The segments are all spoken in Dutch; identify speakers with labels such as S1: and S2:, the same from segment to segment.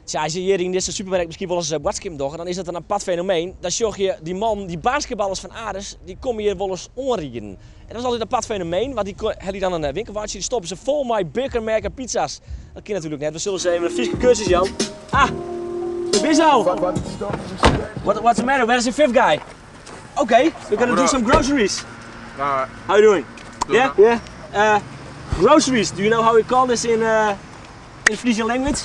S1: Tja, als je hier in deze supermarkt misschien wel eens watskip doch, dan is dat een apart fenomeen. Dan zag je die man, die basketballers van Ares, die komen hier wel eens onrieden. En dat is altijd een apart fenomeen, want die hebben dan een winkelwatje, die stoppen ze vol met burgermerken pizza's. Dat kan natuurlijk net. We zullen ze even een Friese cursus, Jan. Ah, Bizzo! What's the matter? Where's the fifth guy? Okay, we're gonna do some groceries.
S2: Alright.
S1: How you doing? Yeah? Yeah? Groceries, do you know how we call this in Frisian language?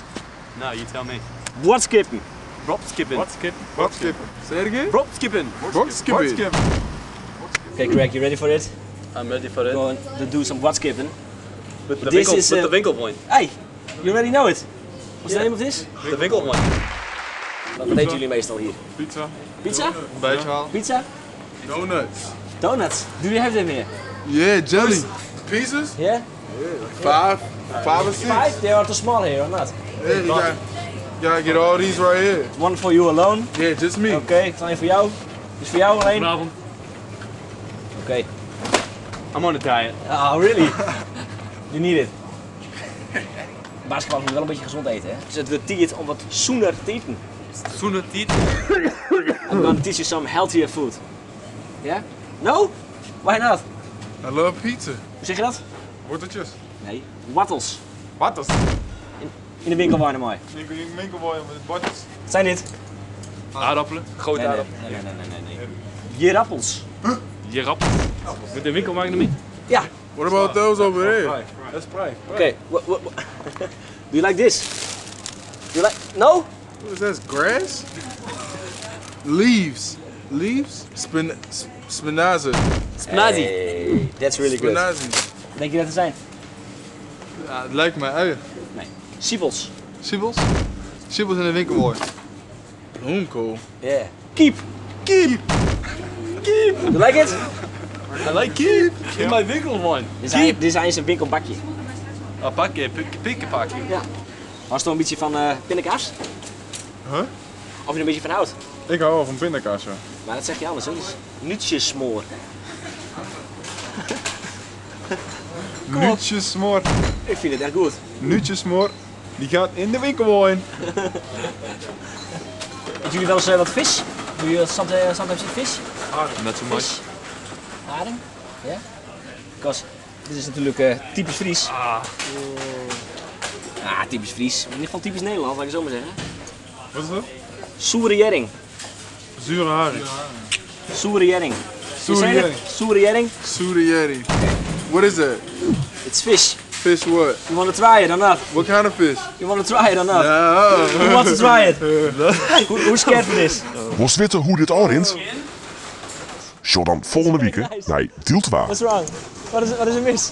S3: No, you tell me.
S1: Watskippen.
S3: Bropskippen.
S2: Bropskippen. Say it again?
S3: Bropskippen.
S2: Bropskippen.
S1: Okay, Greg, you ready for it?
S3: I'm ready for it.
S1: We're going to do some watskippen.
S3: With the,
S1: this
S3: winkel,
S1: is,
S3: with the winkelpoint.
S1: Hey, you already know it. What's the name of this?
S3: The winkelpoint.
S1: Wat eten jullie meestal hier?
S2: Pizza.
S1: Pizza?
S2: Een beetje halen.
S1: Pizza?
S2: Donuts.
S1: Donuts. Do you have them here?
S2: Yeah, jelly. Pieces?
S1: Yeah?
S2: Five or six.
S1: Five? They are too small here or not?
S2: Yeah, you gotta get all these right here.
S1: One for you alone.
S2: Yeah, just me.
S1: Oké, een voor jou. Dus voor jou alleen.
S3: Goedenavond.
S1: Oké.
S3: I'm on a diet.
S1: Oh, really? You need it. Basketbal moet wel een beetje gezond eten, hè? Dus het wordt tijd om wat zoener te eten.
S3: Zoene tiet.
S1: I'm gonna teach you some healthier food. Yeah? No? Why not?
S2: I love pizza.
S1: Hoe zeg je dat?
S2: Worteltjes.
S1: Nee. Wattels.
S2: Wat is?
S1: In de winkel waren mooi.
S2: Ik winkelboy met wortels.
S1: Wat zijn dit?
S3: Aardappelen. Grote
S1: Nee.
S3: aardappelen.
S1: Nee. Girappels.
S3: Je rap. Met de winkel maak je hem niet?
S1: Ja.
S2: What about those over there? That's prime.
S1: Oké. Do you like this? Do you like... No?
S2: What is that? Grass? Leaves. Leaves? Spinazie.
S3: Spinazie.
S1: Hey, that's really good.
S2: Spinazie.
S1: Denk je dat het zijn?
S2: Ja, het lijkt mij eigen.
S1: Nee. Siebels.
S2: Siebels? Siebels in de winkelboy. Bloemkool.
S1: Yeah. Keep.
S2: Keep.
S1: You like it?
S3: I like keep. In mijn winkelpoint.
S1: Dit zijn een winkelbakje.
S3: Een pakje, pikkenpakje.
S1: Ja. Was toch een beetje van pindakaas?
S2: Huh?
S1: Of je er een beetje van houdt?
S2: Ik hou wel van pindakaas, ja.
S1: Maar dat zeg je anders, hè? Dat is nutsjesmoor.
S2: Nuutjesmoor.
S1: Ik vind het echt goed.
S2: Nuutjesmoor. Die gaat in de winkelboy.
S1: Eten jullie wel eens wat vis? Doe je sometimes eat fish?
S3: Not too much.
S1: Vis? Haring? Ja? Because dit is natuurlijk typisch Fries. Typisch Fries. In ieder geval typisch Nederland, laat ik het zo maar zeggen.
S2: Wat is dat?
S1: Soere jering.
S2: Zure haring.
S1: Soere jering.
S2: Soere jering.
S1: Soere jering.
S2: Soere jering. What is that?
S1: It's fish.
S2: Fish what?
S1: You want to try it or not?
S2: What kind of fish?
S1: You want to try it or not?
S2: Ja.
S1: Who wants to try it? Who's scared for this?
S4: Wist weten hoe dit aanrint? Zo dan volgende week. Nee, deelt waar.
S1: What's wrong? Wat is er mis?